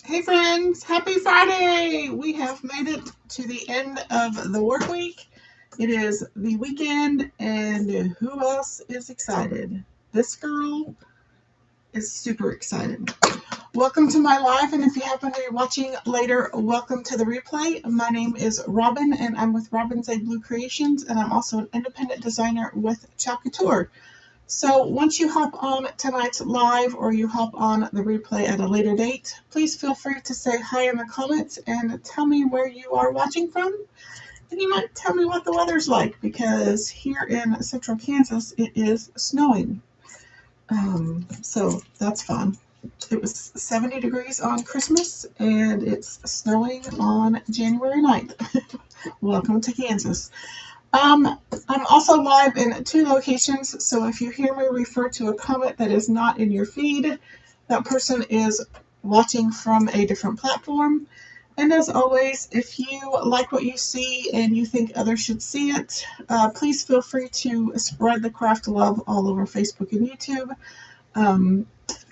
Hey friends, happy Friday! We have made it to the end of the work week. It is the weekend, and who else is excited? This girl is super excited. Welcome to my live, and if you happen to be watching later, welcome to the replay. My name is Robin, and I'm with Robin's A Blue Creations, and I'm also an independent designer with Couture. So once you hop on tonight's live or you hop on the replay at a later date, please feel free to say hi in the comments and tell me where you are watching from. And you might tell me what the weather's like, because here in central Kansas it is snowing. So that's fun. It was 70 degrees on Christmas and it's snowing on January 9th. Welcome to Kansas. I'm also live in 2 locations, so if you hear me refer to a comment that is not in your feed, that person is watching from a different platform. And as always, if you like what you see and you think others should see it, please feel free to spread the craft love all over Facebook and YouTube.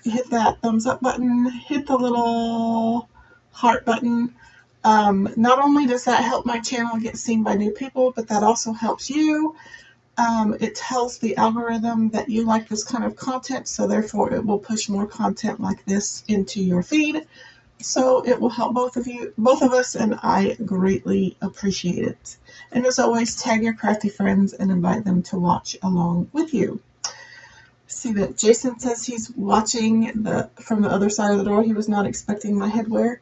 Hit that thumbs up button, hit the little heart button. Not only does that help my channel get seen by new people, but that also helps you. It tells the algorithm that you like this kind of content, so therefore it will push more content like this into your feed. So it will help both of us, and I greatly appreciate it. And as always, tag your crafty friends and invite them to watch along with you. See that Jason says he's watching from the other side of the door. He was not expecting my headwear.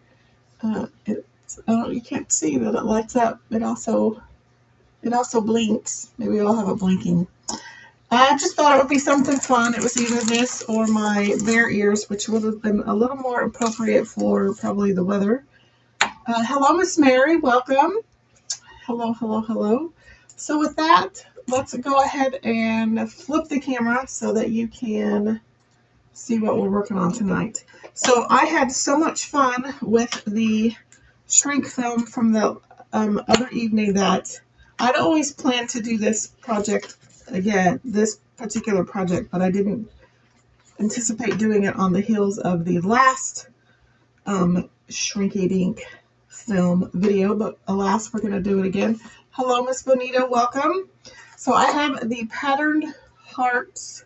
You can't see that it lights up. It also blinks. Maybe I'll have it blinking. I just thought it would be something fun. It was either this or my bear ears, which would have been a little more appropriate for probably the weather. Hello, Miss Mary. Welcome. Hello, hello, hello. So with that, let's go ahead and flip the camera so that you can see what we're working on tonight. So I had so much fun with the shrink film from the other evening that I'd always planned to do this project again, this particular project, but I didn't anticipate doing it on the heels of the last Couture Ink film video, but alas, we're going to do it again. Hello, Miss Bonita, welcome. So I have the Patterned Hearts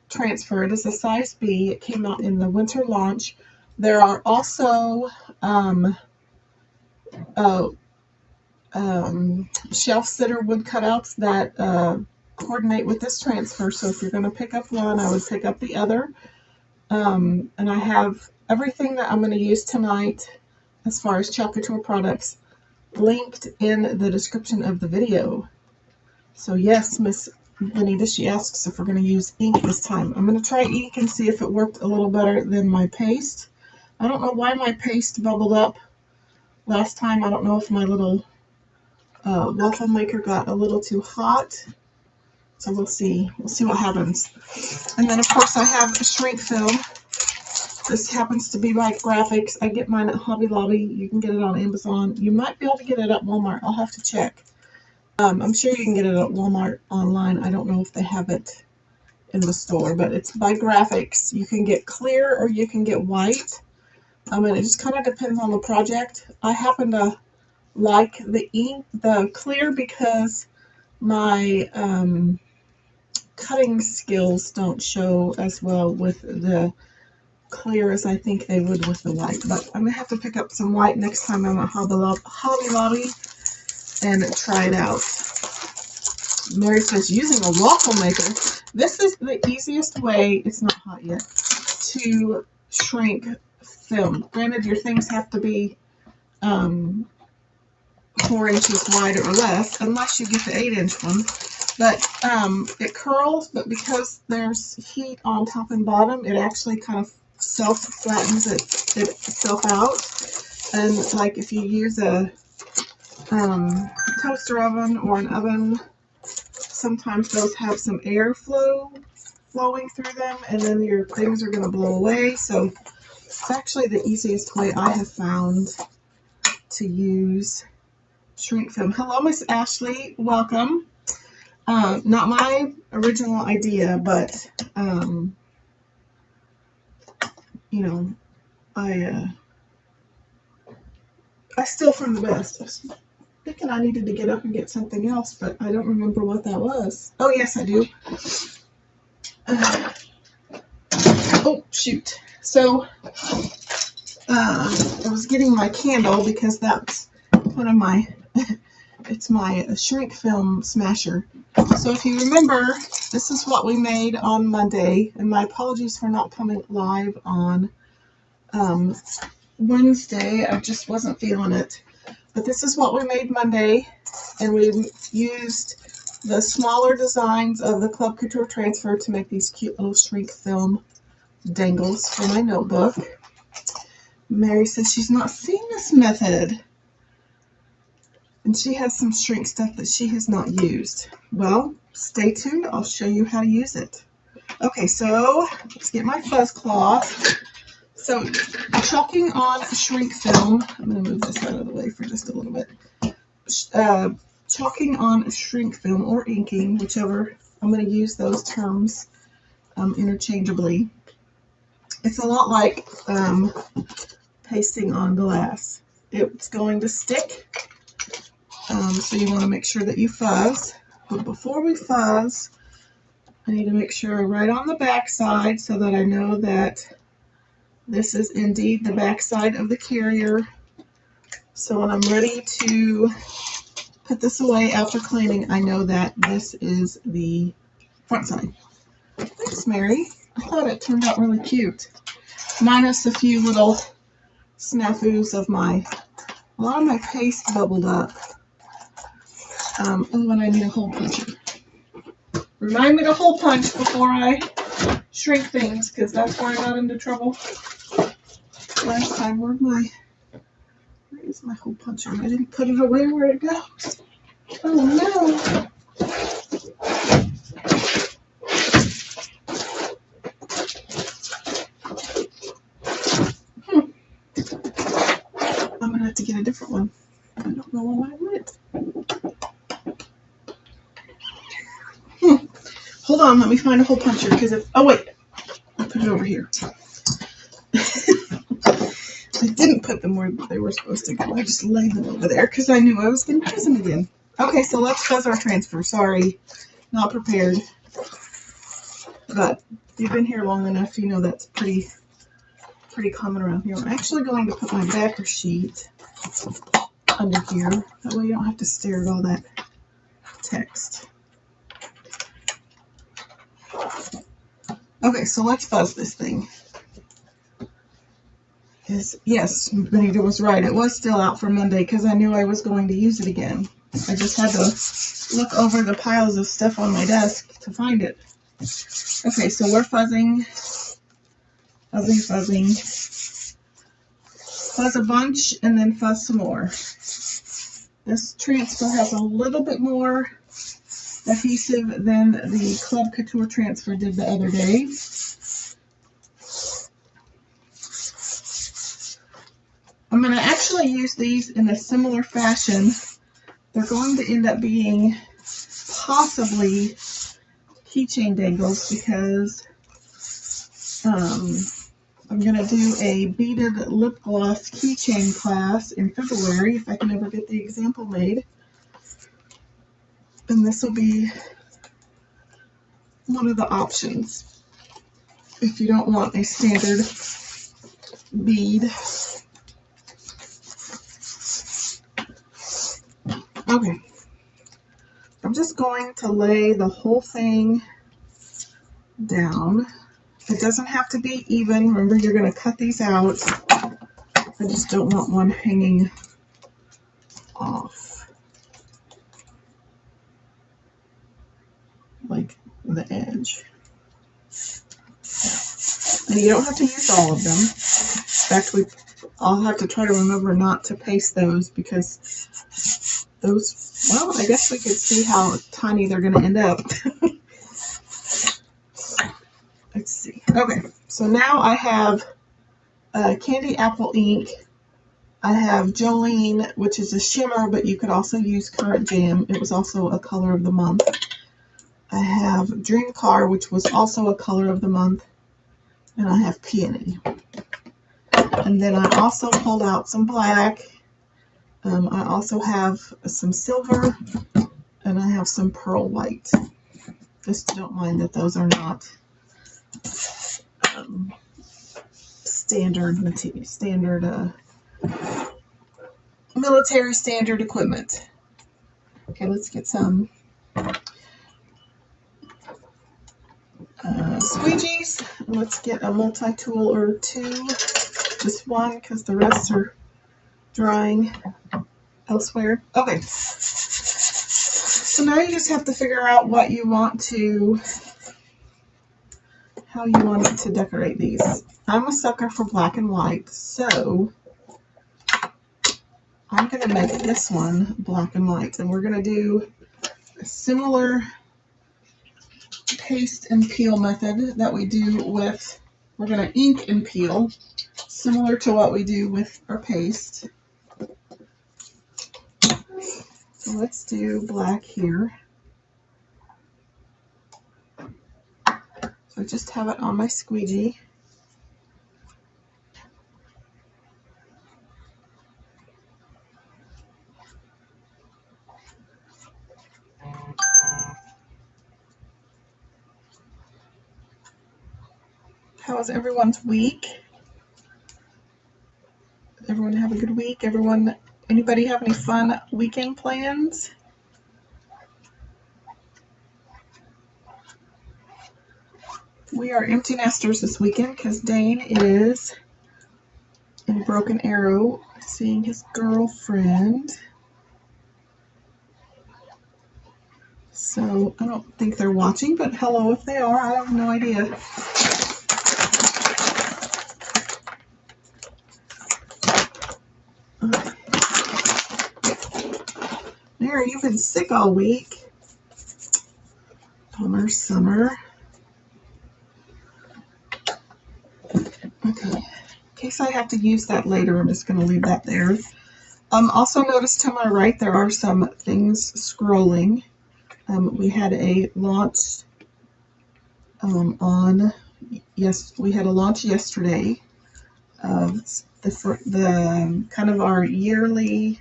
transfer. It is a size B. It came out in the winter launch. There are also shelf sitter wood cutouts that coordinate with this transfer. So if you're going to pick up one, I would pick up the other. And I have everything that I'm going to use tonight as far as Couture products linked in the description of the video. So yes, Miss Benita, she asks if we're going to use ink this time. I'm going to try ink and see if it worked a little better than my paste. I don't know why my paste bubbled up last time. I don't know if my little waffle maker got a little too hot. So we'll see. We'll see what happens. And then, of course, I have a shrink film. This happens to be by Graphics. I get mine at Hobby Lobby. You can get it on Amazon. You might be able to get it at Walmart. I'll have to check. I'm sure you can get it at Walmart online. I don't know if they have it in the store, but it's by Graphics. You can get clear or you can get white. And it just kind of depends on the project. I happen to like the clear because my cutting skills don't show as well with the clear as I think they would with the white. But I'm going to have to pick up some white next time I'm at Hobby Lobby and try it out. Mary says, using a waffle maker. This is the easiest way, it's not hot yet, to shrink film. Granted, your things have to be 4 inches wide or less, unless you get the 8-inch one. But it curls, but because there's heat on top and bottom, it actually kind of self-flattens itself out. And like if you use a toaster oven or an oven, sometimes those have some air flowing through them, and then your things are going to blow away. So it's actually the easiest way I have found to use shrink film. Hello, Miss Ashley. Welcome. Not my original idea, but you know, I steal from the best. I was thinking I needed to get up and get something else, but I don't remember what that was. Oh, yes, I do. Oh, shoot. So, I was getting my candle because that's one of my, it's my shrink film smasher. So if you remember, this is what we made on Monday, and my apologies for not coming live on Wednesday. I just wasn't feeling it. But this is what we made Monday, and we used the smaller designs of the Club Couture Transfer to make these cute little shrink film dangles for my notebook. Mary says she's not seen this method, and she has some shrink stuff that she has not used. Well, stay tuned. I'll show you how to use it. Okay, so let's get my fuzz cloth. So, chalking on shrink film, I'm going to move this out of the way for just a little bit. Chalking on shrink film or inking, whichever, I'm going to use those terms interchangeably. It's a lot like pasting on glass. It's going to stick, so you want to make sure that you fuzz. But before we fuzz, I need to make sure right on the back side so that I know that this is indeed the back side of the carrier. So when I'm ready to put this away after cleaning, I know that this is the front side. Thanks, Mary. I thought it turned out really cute. Minus a few little snafus of a lot of my paste bubbled up. Oh, and I need a hole puncher. Remind me to hole punch before I shrink things, because that's where I got into trouble last time. Where is my hole puncher? I didn't put it away where it goes. Oh no. I'm gonna have to get a different one. I don't know where mine went. Hold on, let me find a hole puncher, because if, oh wait, I put it over here. I didn't put them where they were supposed to go. I just laid them over there because I knew I was going to use them again. Okay, so let's fuzz our transfer. Sorry, not prepared. But if you've been here long enough, you know that's pretty common around here. I'm actually going to put my backer sheet under here. That way you don't have to stare at all that text. Okay, so let's fuzz this thing. Yes, Benita was right. It was still out for Monday because I knew I was going to use it again. I just had to look over the piles of stuff on my desk to find it. Okay, so we're fuzzing. fuzz a bunch and then fuzz some more. This transfer has a little bit more adhesive than the Club Couture transfer did the other day. I'm going to actually use these in a similar fashion. They're going to end up being possibly keychain dangles because I'm going to do a beaded lip gloss keychain class in February if I can ever get the example made. And this will be one of the options if you don't want a standard bead. Okay, I'm just going to lay the whole thing down. It doesn't have to be even. Remember, you're going to cut these out. I just don't want one hanging off, like the edge. And you don't have to use all of them. In fact, I'll have to try to remember not to paste those because those, well, I guess we could see how tiny they're going to end up. Let's see. Okay, so now I have Candy Apple ink. I have Jolene, which is a shimmer, but you could also use Currant Jam. It was also a color of the month. I have Dream Car, which was also a color of the month. And I have Peony. And then I also pulled out some black. I also have some silver. And I have some pearl white. Just don't mind that those are not standard military standard equipment. Okay, let's get some squeegees. Let's get a multi-tool or two, just one because the rest are drying elsewhere. Okay, so now you just have to figure out what you want to, how you want it to decorate these. I'm a sucker for black and white, so I'm going to make this one black and white, and we're going to do a similar paste and peel method that we do with, we're going to ink and peel, similar to what we do with our paste. So let's do black here. So I just have it on my squeegee. How was everyone's week? Everyone have a good week? Anybody have any fun weekend plans? We are empty nesters this weekend because Dane is in Broken Arrow seeing his girlfriend. So I don't think they're watching, but hello if they are. I have no idea. Mary, you've been sick all week. Bummer, summer. Okay, in case I have to use that later, I'm just going to leave that there. Also notice to my right there are some things scrolling. We had a launch we had a launch yesterday of the kind of our yearly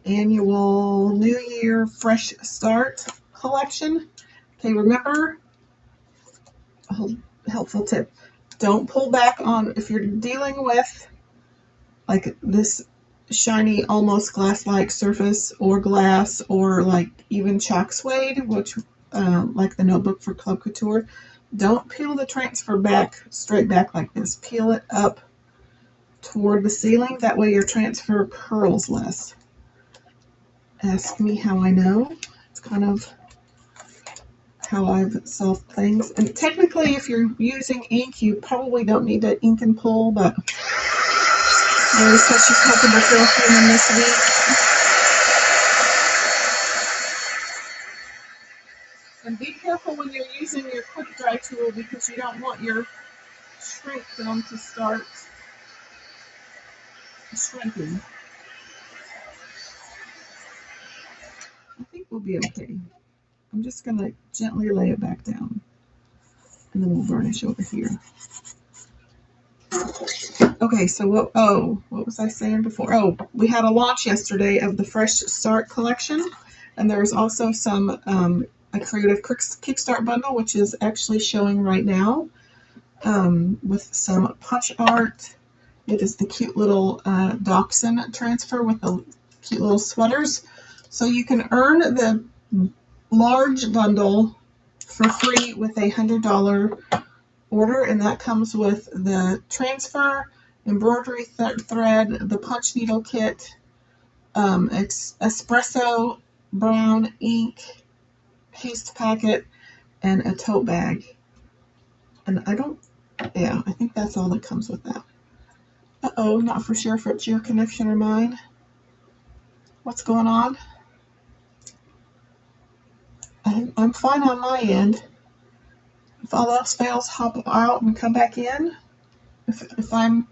annual New Year Fresh Start collection. Okay, remember, a helpful tip, don't pull back on, if you're dealing with like this shiny, almost glass-like surface or glass or like even chalk suede, which like the notebook for Club Couture, don't peel the transfer back, straight back like this. Peel it up toward the ceiling. That way your transfer curls less. Ask me how I know. It's kind of how I've solved things. And technically, if you're using ink, you probably don't need to ink and pull, but Mary says she's hoping to feel human this week. And be careful when you're using your quick dry tool because you don't want your shrink film to start shrinking. I think we'll be okay. I'm just going to gently lay it back down. And then we'll burnish over here. Okay, so what was I saying before? Oh, we had a launch yesterday of the Fresh Start collection. And there was also some, a creative Kickstart bundle, which is actually showing right now with some punch art. It is the cute little dachshund transfer with the cute little sweaters. So you can earn the large bundle for free with a $100 order, and that comes with the transfer, embroidery thread, the punch needle kit, espresso brown ink, paste packet, and a tote bag. And I think that's all that comes with that. Uh-oh, not for sure if it's your connection or mine. What's going on? I'm fine on my end. If all else fails, hop out and come back in. If I'm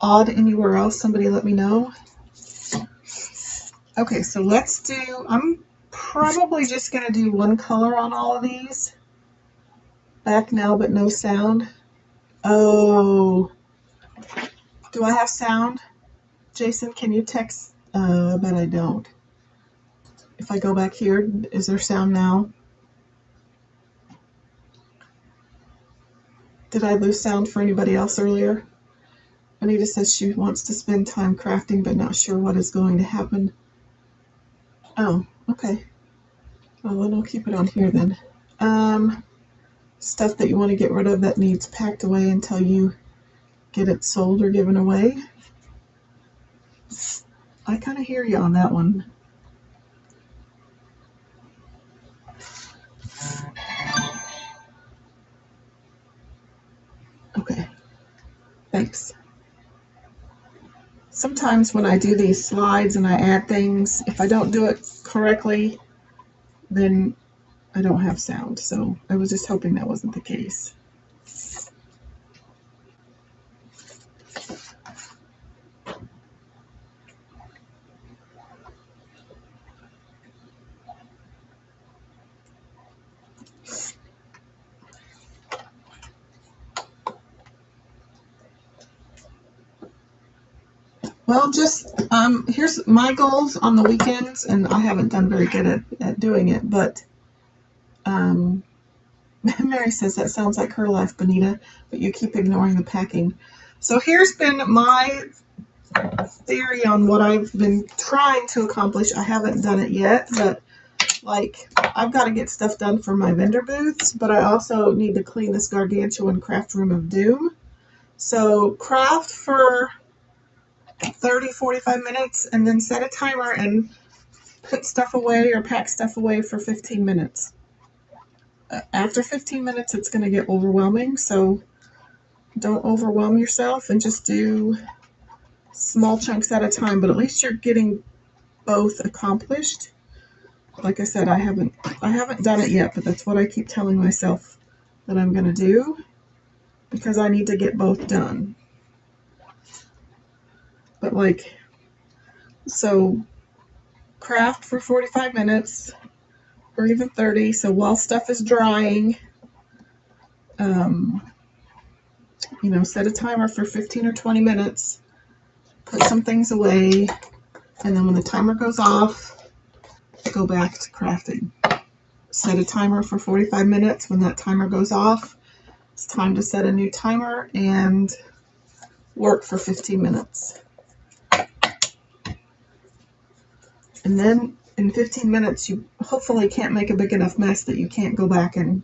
odd anywhere else, somebody let me know. Okay, so I'm probably just going to do one color on all of these. Back now, but no sound. Oh, do I have sound? Jason, can you text? But I don't. If I go back here, is there sound now? Did I lose sound for anybody else earlier? Anita says she wants to spend time crafting, but not sure what is going to happen. Oh, okay. Well, then I'll keep it on here then. Stuff that you want to get rid of that needs packed away until you get it sold or given away. I kind of hear you on that one. Okay, thanks. Sometimes when I do these slides and I add things, if I don't do it correctly, then I don't have sound. So I was just hoping that wasn't the case. Well, just here's my goals on the weekends, and I haven't done very good at doing it, but Mary says that sounds like her life, Benita, but you keep ignoring the packing. So here's been my theory on what I've been trying to accomplish. I haven't done it yet, but like I've got to get stuff done for my vendor booths, but I also need to clean this gargantuan craft room of doom. So craft for 30-45 minutes and then set a timer and put stuff away or pack stuff away for 15 minutes. After 15 minutes it's going to get overwhelming, so don't overwhelm yourself and just do small chunks at a time, but at least you're getting both accomplished. Like I said, I haven't done it yet, but that's what I keep telling myself that I'm going to do because I need to get both done. But like, so craft for 45 minutes or even 30. So while stuff is drying, set a timer for 15 or 20 minutes, put some things away, and then when the timer goes off, go back to crafting. Set a timer for 45 minutes. When that timer goes off, it's time to set a new timer and work for 15 minutes. And then in 15 minutes, you hopefully can't make a big enough mess that you can't go back and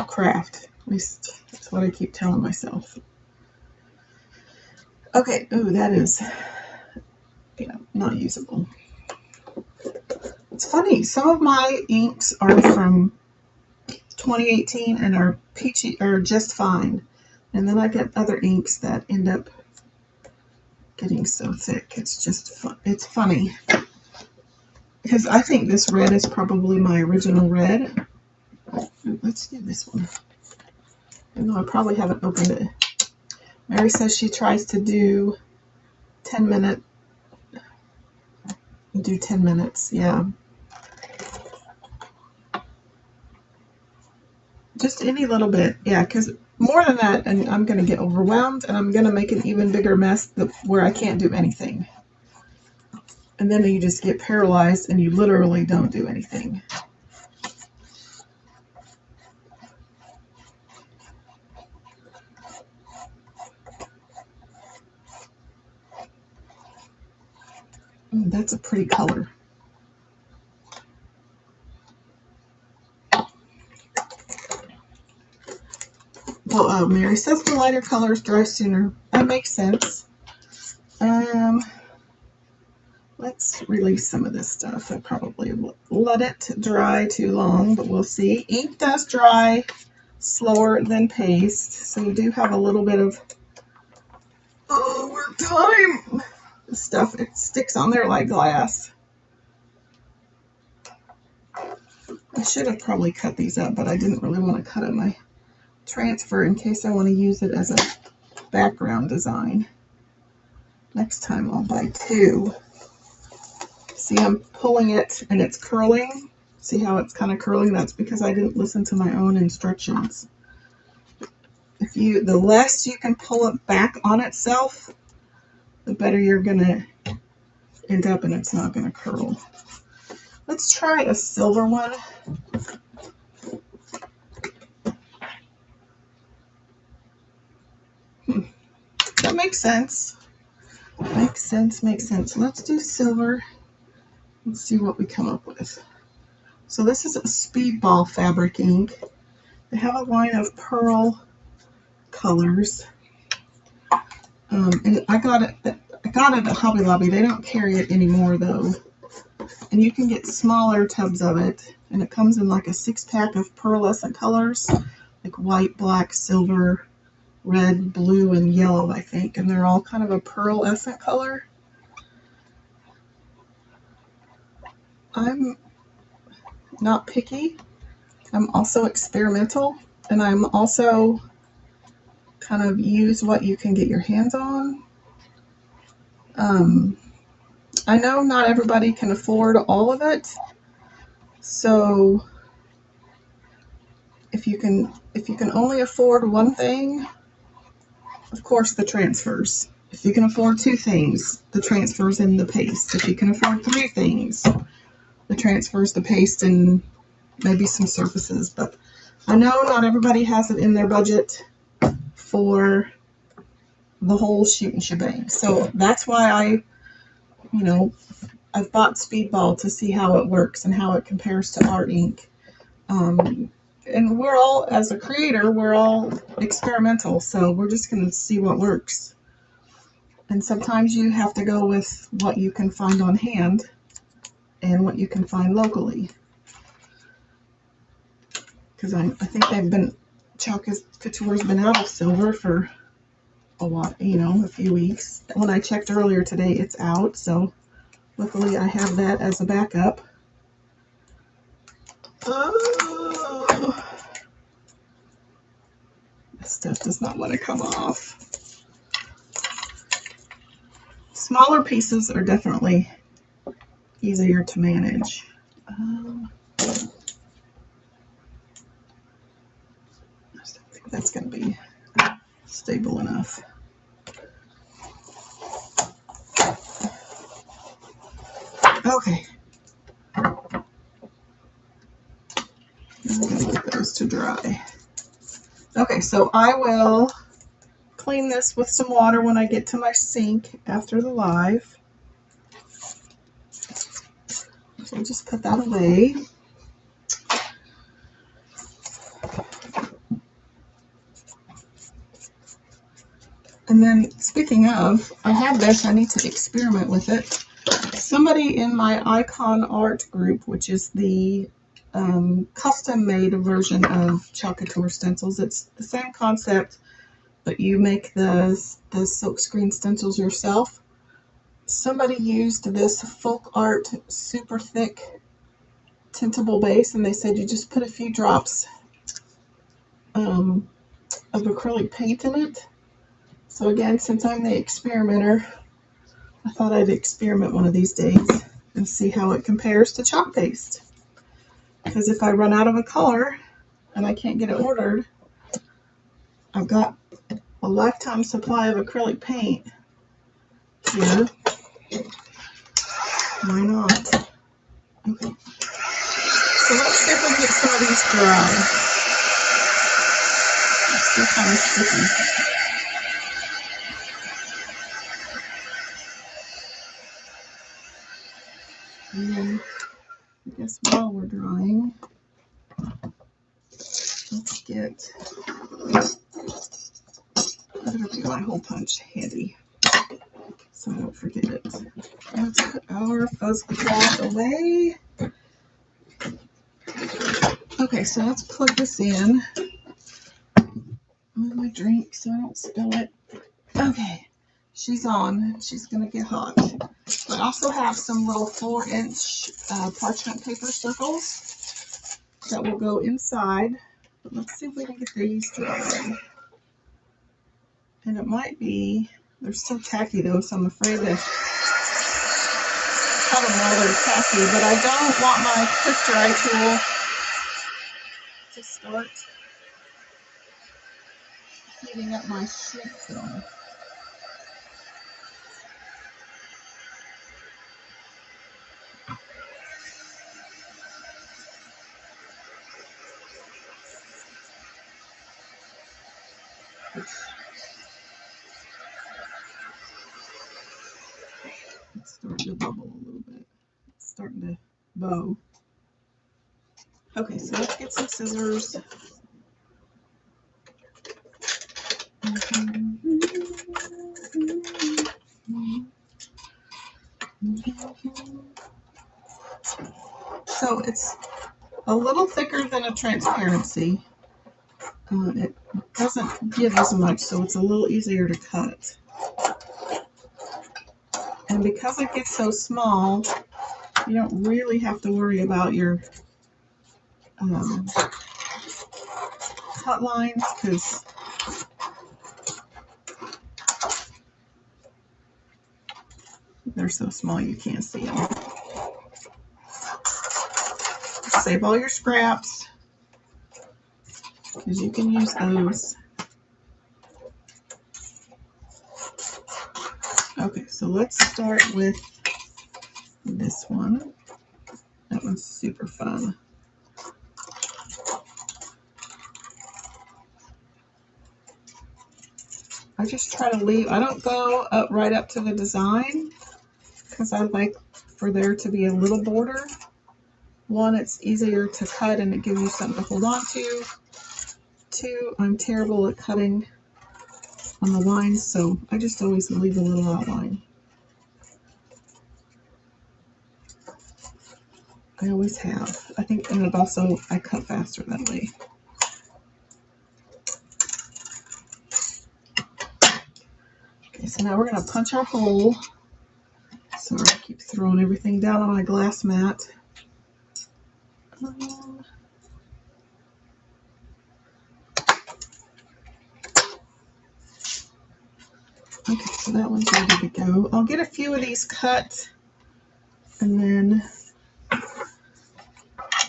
craft. At least that's what I keep telling myself. Okay, ooh, that is, not usable. It's funny, some of my inks are from 2018 and are peachy or just fine. And then I get other inks that end up getting so thick. It's just fun. It's funny. Because I think this red is probably my original red. Let's do this one. Even though I probably haven't opened it. Mary says she tries to do 10 minutes. Do 10 minutes, yeah. Just any little bit, yeah, because more than that, and I'm going to get overwhelmed, and I'm going to make an even bigger mess where I can't do anything. And then you just get paralyzed, and you literally don't do anything. That's a pretty color. Well, Mary says the lighter colors dry sooner. That makes sense. Let's release some of this stuff. I probably will let it dry too long, but we'll see. Ink does dry slower than paste, so you do have a little bit of work time. The stuff, it sticks on there like glass. I should have probably cut these up, but I didn't really want to cut up my transfer in case I want to use it as a background design. Next time I'll buy two. See, I'm pulling it and it's curling. See how it's kind of curling? That's because I didn't listen to my own instructions. The less you can pull it back on itself, the better you're gonna end up, and it's not gonna curl. Let's try a silver one. That makes sense. Makes sense. Let's do silver. Let's see what we come up with. So this is a Speedball fabric ink. They have a line of pearl colors. And I got it at Hobby Lobby. They don't carry it anymore though. And you can get smaller tubs of it. And it comes in like a 6-pack of pearlescent colors, like white, black, silver, red, blue, and yellow, I think. And they're all kind of a pearlescent color. I'm not picky. I'm also experimental. And I'm also kind of use what you can get your hands on. I know not everybody can afford all of it. So if you can only afford one thing, of course the transfers. If you can afford 2 things, the transfers and the paste. If you can afford 3 things, the transfers, the paste, and maybe some surfaces. But I know not everybody has it in their budget for the whole shoot and shebang. So that's why I've bought Speedball to see how it works and how it compares to art ink. And we're all, as a creator, we're all experimental, so we're just going to see what works. And sometimes you have to go with what you can find on hand and what you can find locally. Because I think Couture's been out of silver for a while, a few weeks. When I checked earlier today, it's out, so luckily I have that as a backup. This stuff does not want to come off. Smaller pieces are definitely easier to manage. I don't think that's going to be stable enough. Okay. I'm going to get those to dry. Okay, so I will clean this with some water when I get to my sink after the live. So I'll just put that away. And then, speaking of, I have this. I need to experiment with it. Somebody in my Icon Art group, which is the custom-made version of Couture stencils. It's the same concept, but you make the silkscreen stencils yourself. somebody used this Folk Art super thick tintable base, and they said you just put a few drops of acrylic paint in it. So again, since I'm the experimenter, I thought I'd experiment one of these days and see how it compares to chalk paste. Because if I run out of a color and I can't get it ordered, I've got a lifetime supply of acrylic paint here. Why not? Okay. So let's see if we can get some of these dry. It's still kind of sticky. And then, I guess while we're drying, let's get, I better get my hole punch handy so I don't forget it. Let's put our fuzz cloth away. Okay, so let's plug this in with my drink so I don't spill it. Okay, she's on. She's gonna get hot. I also have some little 4-inch parchment paper circles that will go inside. But let's see if we can get these dry. And it might be, they're still tacky though, so I'm afraid to cut them while they're tacky. But I don't want my quick dry tool to start heating up my shrink film. It's starting to bubble a little bit. It's starting to bow. Okay, so let's get some scissors. So it's a little thicker than a transparency. It doesn't give as much, so it's a little easier to cut. And because it gets so small, you don't really have to worry about your cut lines, because they're so small you can't see them. Save all your scraps, because you can use those. Okay, so let's start with this one. That one's super fun. I just try to leave, I don't go up right up to the design, because I like for there to be a little border. One, it's easier to cut and it gives you something to hold on to. Two, I'm terrible at cutting on the lines, so I just always leave a little outline. I always have. I think, and it also, I cut faster that way. Okay, so now we're going to punch our hole. Sorry, I keep throwing everything down on my glass mat. Okay, so that one's ready to go. I'll get a few of these cut, and then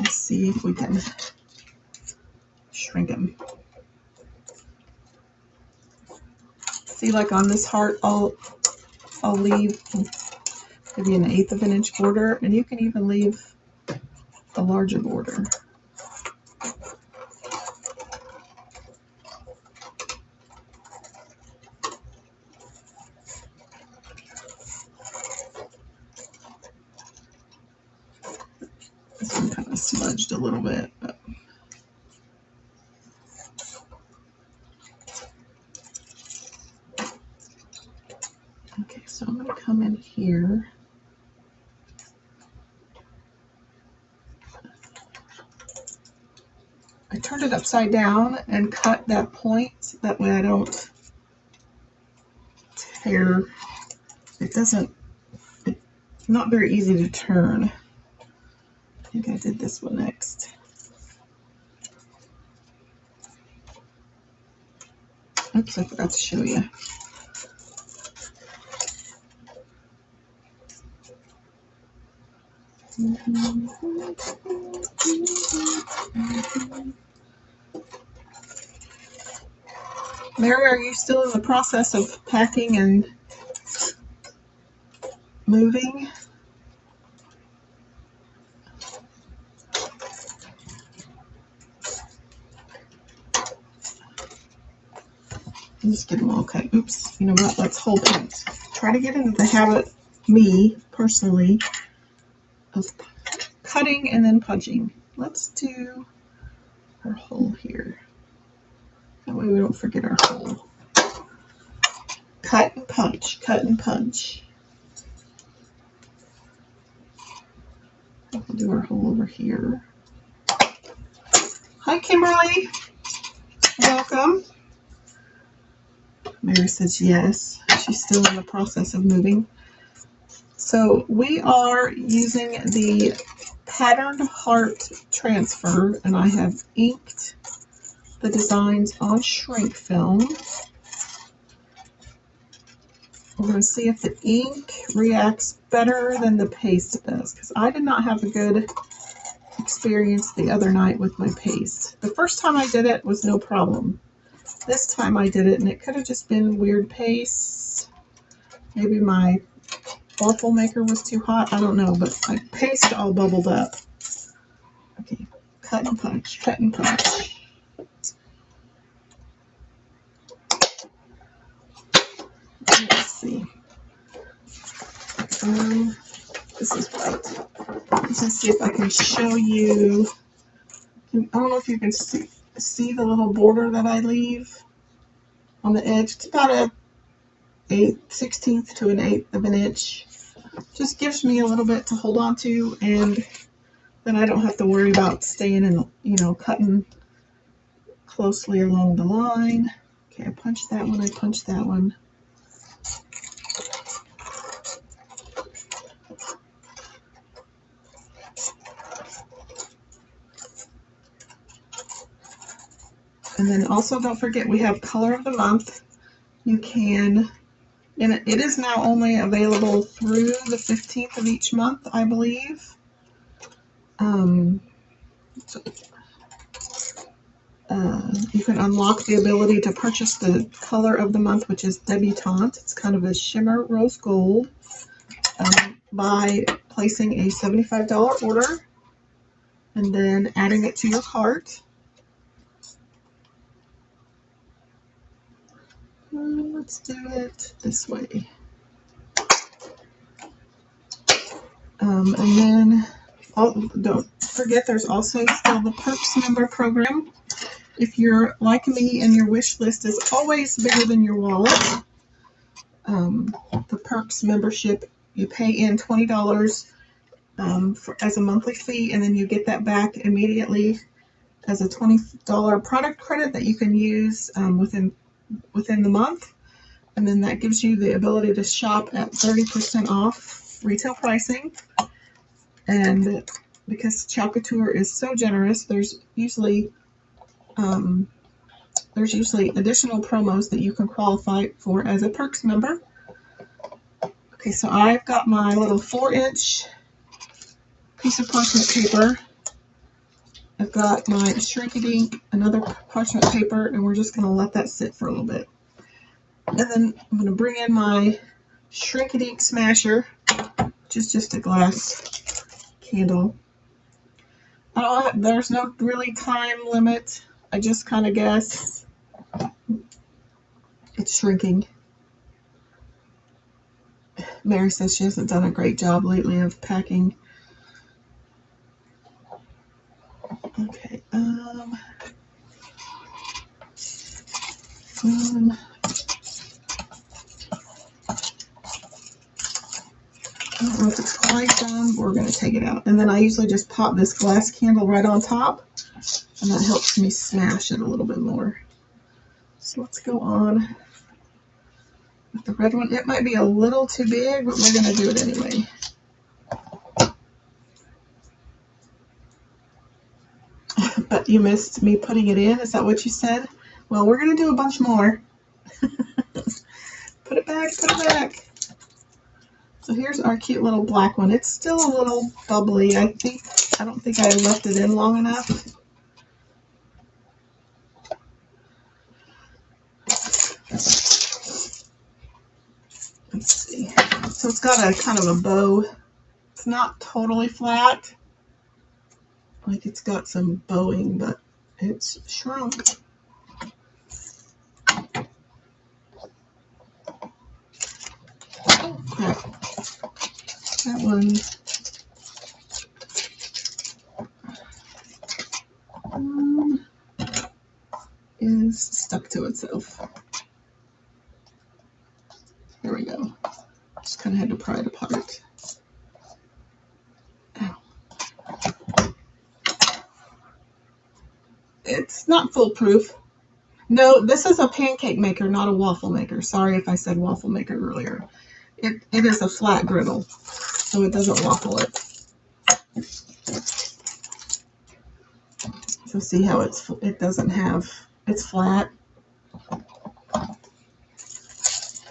let's see if we can shrink them. See, like on this heart, I'll leave maybe 1/8 of an inch border, and you can even leave a larger border. This one kind of smudged a little bit, but okay, so I'm going to come in here. I turned it upside down and cut that point. That way I don't tear. It doesn't not very easy to turn. I think I did this one next. Oops, I forgot to show you. Mary, are you still in the process of packing and moving? Just get them all cut. Oops, you know what? Let's hold it. Try to get into the habit, me personally, of cutting and then punching. Let's do our hole here. That way we don't forget our hole. Cut and punch, cut and punch. We'll do our hole over here. Hi, Kimberly. Welcome. Mary says yes. She's still in the process of moving. So we are using the patterned heart transfer, and I have inked the designs on shrink film. We're going to see if the ink reacts better than the paste does, because I did not have a good experience the other night with my paste. The first time I did it was no problem. This time I did it, and it could have just been weird paste. Maybe my waffle maker was too hot. I don't know, but my paste all bubbled up. Okay, cut and punch, cut and punch. Let's see. This is white. Let's see if I can show you. I don't know if you can see the little border that I leave on the edge. It's about a 1/16 to an 1/8 of an inch. Just gives me a little bit to hold on to, and then I don't have to worry about staying in, you know, cutting closely along the line. Okay, I punched that one, I punched that one. And then also don't forget we have color of the month. You can, and it is now only available through the 15th of each month, I believe. You can unlock the ability to purchase the color of the month, which is Debutante. It's kind of a shimmer rose gold, by placing a $75 order and then adding it to your cart. Let's do it this way. And then don't forget there's also still the Perks member program. If you're like me and your wish list is always bigger than your wallet, the Perks membership, you pay in $20 as a monthly fee, and then you get that back immediately as a $20 product credit that you can use within the month. And then that gives you the ability to shop at 30% off retail pricing. And because Couture is so generous, there's usually additional promos that you can qualify for as a Perks member. Okay, so I've got my little 4-inch piece of parchment paper. I've got my Shrink Ink, another parchment paper, and we're just going to let that sit for a little bit. And then I'm going to bring in my Shrink Ink Smasher, which is just a glass candle. There's no really time limit. I just kind of guess it's shrinking. Mary says she hasn't done a great job lately of packing. Okay, I don't know if it's quite done. We're going to take it out. And then I usually just pop this glass candle right on top, and that helps me smash it a little bit more. So let's go on with the red one. It might be a little too big, but we're going to do it anyway. But you missed me putting it in? Is that what you said? Well, we're going to do a bunch more. Put it back, put it back. So here's our cute little black one. It's still a little bubbly. I don't think I left it in long enough. Let's see. So it's got a kind of a bow. It's not totally flat. Like it's got some bowing, but it's shrunk. Oh, crap. That one is stuck to itself. There we go. Just kind of had to pry it apart. Ow. It's not foolproof. No, this is a pancake maker, not a waffle maker. Sorry if I said waffle maker earlier. It is a flat griddle, so it doesn't waffle it. So see how it's flat.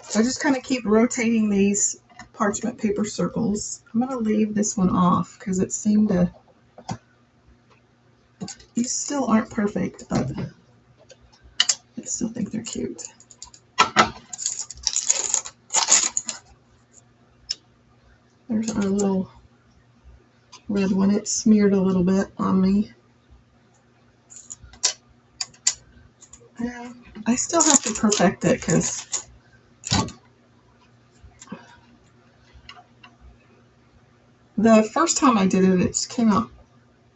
So I just kind of keep rotating these parchment paper circles. I'm going to leave this one off because it seemed to, these still aren't perfect, but I still think they're cute. There's our little red one. It smeared a little bit on me. I still have to perfect it because the first time I did it, it just came out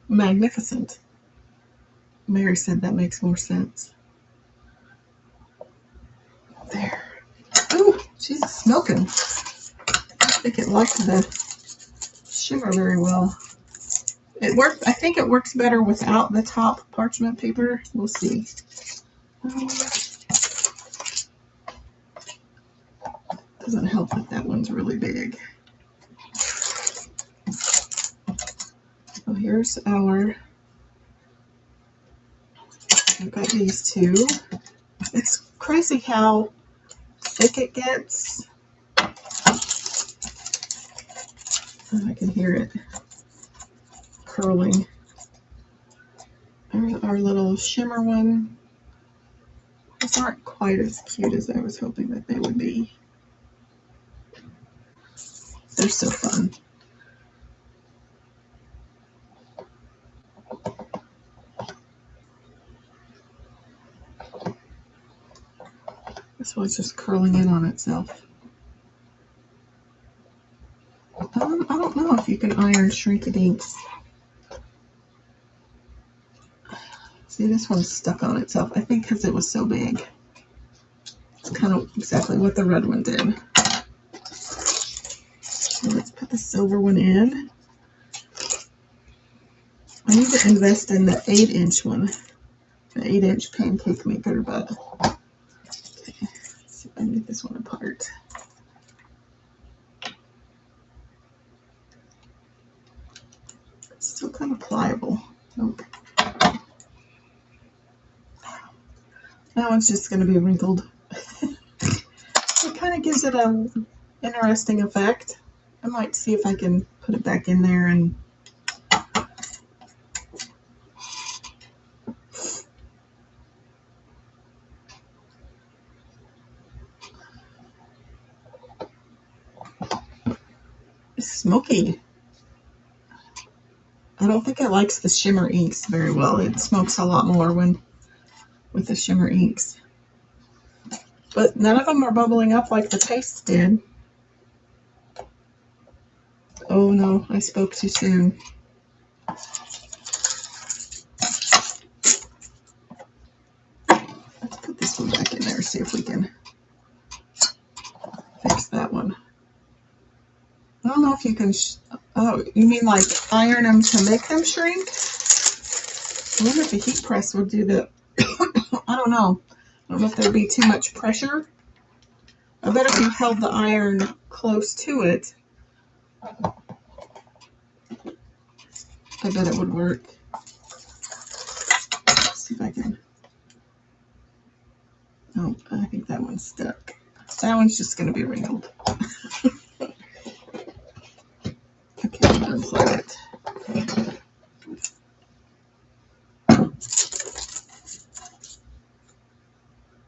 magnificent. Mary said that makes more sense. There. Ooh, she's smoking. I think it liked the shimmer very well. It worked. I think it works better without the top parchment paper. We'll see. Doesn't help that that one's really big. So here's our, I've got these two. It's crazy how thick it gets. I can hear it curling. There's our little shimmer one. These aren't quite as cute as I was hoping that they would be. They're so fun. This one's just curling in on itself. I don't know if you can iron Shrink-It Inks. See, this one's stuck on itself. I think because it was so big. It's kind of exactly what the red one did. So let's put the silver one in. I need to invest in the 8-inch one. The 8-inch pancake maker, but okay. Let's see if I can get this one apart. It's still kind of pliable. Nope. That one's just going to be wrinkled. It kind of gives it an interesting effect. I might see if I can put it back in there and it's smoky. I don't think it likes the shimmer inks very well. It smokes a lot more when with the shimmer inks. But none of them are bubbling up like the paste did. Oh no, I spoke too soon. Let's put this one back in there, see if we can fix that one. I don't know if you can, oh, you mean like iron them to make them shrink? I wonder if a heat press would do the, I don't know. I don't know if there'd be too much pressure. I bet if you held the iron close to it, I bet it would work. see if I can. Oh, I think that one's stuck. That one's just going to be wrinkled. Okay, unplug it.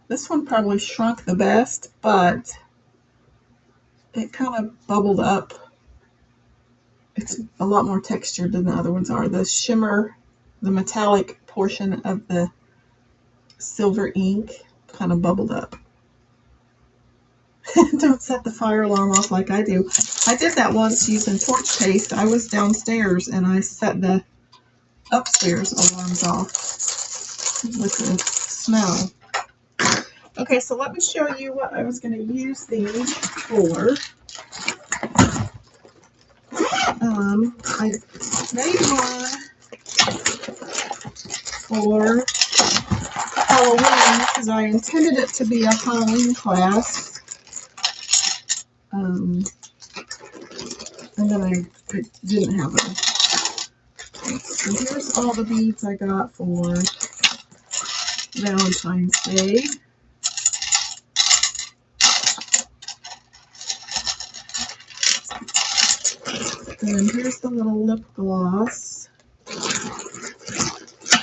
This one probably shrunk the best, but it kind of bubbled up. It's a lot more textured than the other ones are. The shimmer, the metallic portion of the silver ink kind of bubbled up. Don't set the fire alarm off like I do. I did that once using torch paste. I was downstairs and I set the upstairs alarms off with the smell. Okay, so let me show you what I was going to use these for. I made one for Halloween because I intended it to be a Halloween class. And then I didn't have them. So here's all the beads I got for Valentine's Day. And here's the little lip gloss.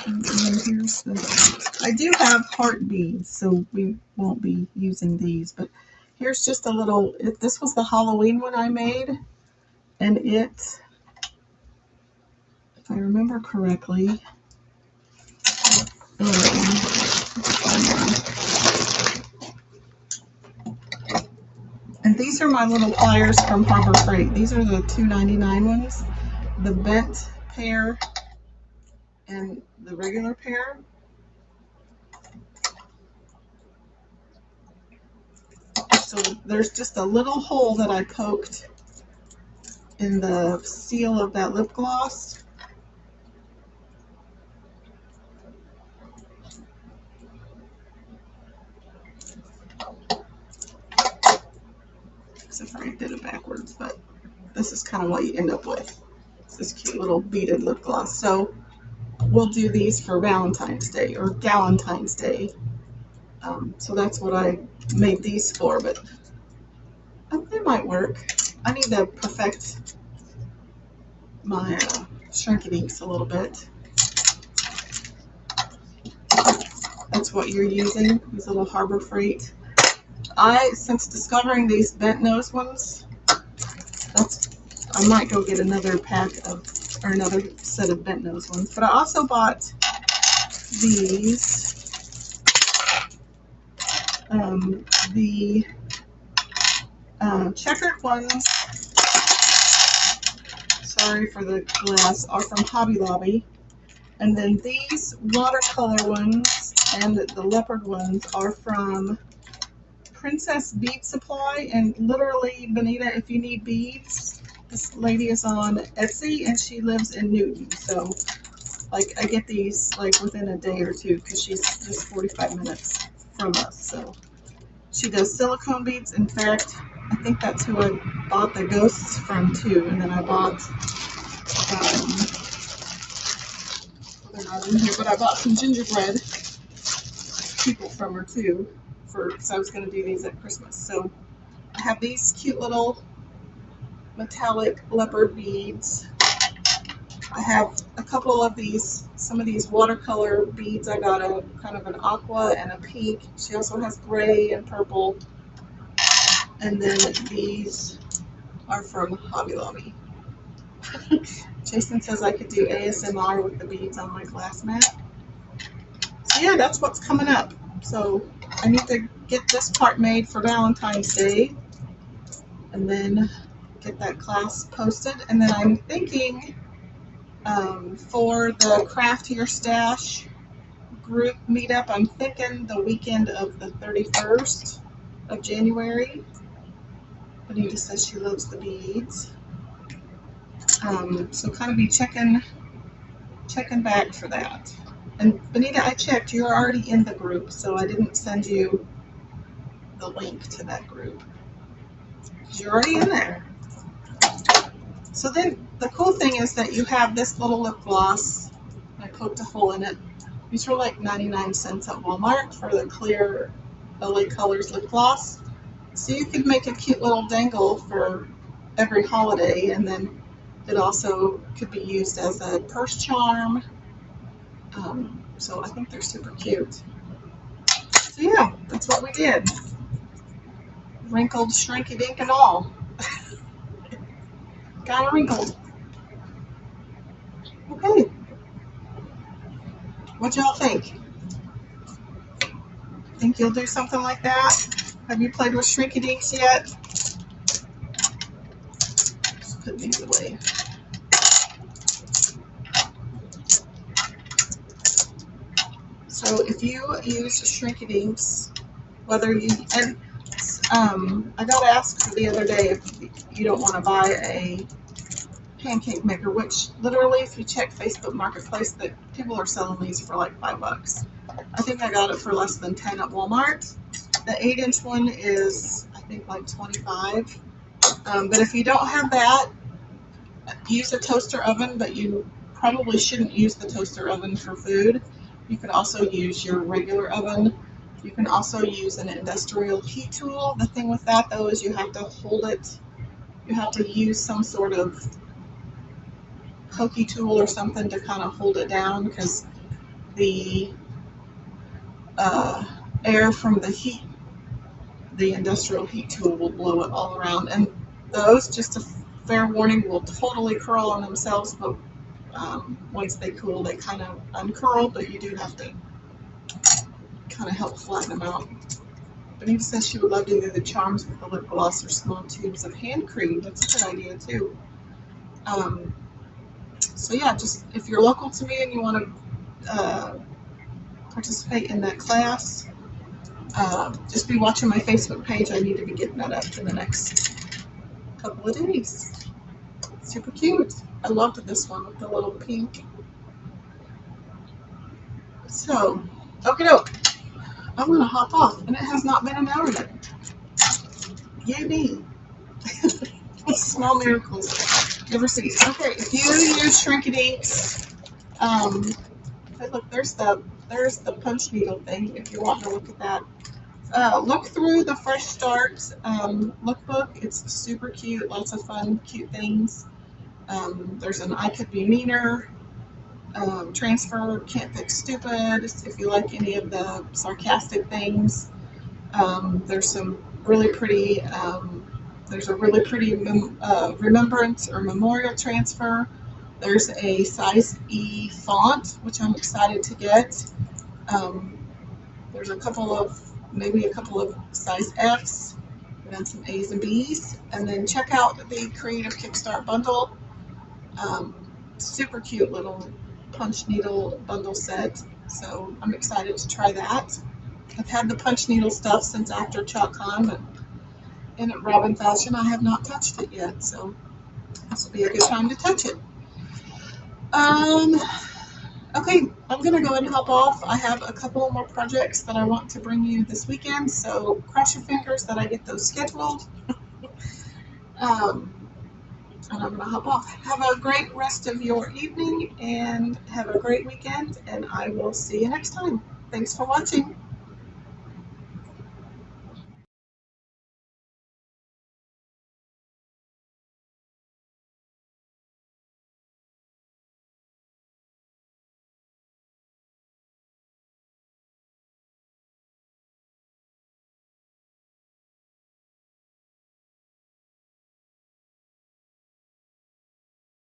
And then here's the... I do have heart beads, so we won't be using these, but here's just a little... This was the Halloween one I made, and it, if I remember correctly, and these are my little pliers from Harbor Freight. These are the $2.99 ones, the bent pair and the regular pair. So there's just a little hole that I poked in the seal of that lip gloss. Except for I did it backwards, but this is kind of what you end up with. It's this cute little beaded lip gloss. So we'll do these for Valentine's Day or Galentine's Day. So that's what I made these for, but they might work. I need to perfect my shrinking inks a little bit. That's what you're using, these little Harbor Freight. Since discovering these bent nose ones, I might go get another pack of, or another set of bent nose ones. But I also bought these, the checkered ones. Sorry for the glass, are from Hobby Lobby. And then these watercolor ones and the leopard ones are from Princess Bead Supply. And literally, Benita, if you need beads, this lady is on Etsy and she lives in Newton. So, like, I get these like within a day or two because she's just 45 minutes from us. So, she does silicone beads. In fact, I think that's who I bought the ghosts from too. And then I bought, they're not in here, but I bought some gingerbread people from her too, because I was going to do these at Christmas. So I have these cute little metallic leopard beads. I have a couple of these, some of these watercolor beads. I got a kind of an aqua and a pink. She also has gray and purple. And then these are from Hobby Lobby. Jason says I could do ASMR with the beads on my glass mat. So yeah, that's what's coming up. So I need to get this part made for Valentine's Day and then get that class posted. And then I'm thinking for the Craft Your Stash group meetup, I'm thinking the weekend of the 31st of January. Benita says she loves the beads. So kind of be checking back for that. And Benita, I checked, you're already in the group, so I didn't send you the link to that group. You're already in there. So then the cool thing is that you have this little lip gloss. I poked a hole in it. These were like 99 cents at Walmart for the clear LA Colors lip gloss. So you could make a cute little dangle for every holiday, and then it also could be used as a purse charm. So I think they're super cute. So yeah, that's what we did. Wrinkled, shrinky dink and all. Got it wrinkled. Okay. What y'all think? Think you'll do something like that? Have you played with shrinky dinks yet? Just put these away. So if you use shrinky dinks, whether you, and I got asked the other day if you don't want to buy a pancake maker, which literally if you check Facebook Marketplace, that people are selling these for like $5. I think I got it for less than 10 at Walmart. The 8-inch one is I think like 25. But if you don't have that, use a toaster oven, but you probably shouldn't use the toaster oven for food. You can also use your regular oven. You can also use an industrial heat tool. The thing with that though is you have to hold it, you have to use some sort of pokey tool or something to kind of hold it down, because the air from the heat, the industrial heat tool will blow it all around. And those, just a fair warning, will totally curl on themselves, but once they cool, they kind of uncurl, but you do have to kind of help flatten them out. Benita says she would love to do the charms with the lip gloss or small tubes of hand cream. That's a good idea too. So yeah, just if you're local to me and you want to participate in that class, just be watching my Facebook page. I need to be getting that up in the next couple of days. Super cute. I loved this one with the little pink. So, okie doke. I'm going to hop off, and it has not been an hour yet. Yay me. Small miracles never cease. Okay, if you use shrinky dinks, hey, look, there's the punch needle thing. If you want to look at that, look through the Fresh Start lookbook. It's super cute. Lots of fun, cute things. There's an I Could Be Meaner, transfer, can't fix stupid, if you like any of the sarcastic things. There's some really pretty, there's a really pretty remembrance or memorial transfer. There's a size E font, which I'm excited to get. There's maybe a couple of size Fs, and then some A's and B's. And then check out the Creative Kickstart bundle. Super cute little punch needle bundle set. So I'm excited to try that. I've had the punch needle stuff since after ChalkCon, but in Robin fashion, I have not touched it yet. So this will be a good time to touch it. Okay, I'm going to go ahead and hop off. I have a couple more projects that I want to bring you this weekend, so cross your fingers that I get those scheduled. And I'm going to hop off. Have a great rest of your evening and have a great weekend, and I will see you next time. Thanks for watching.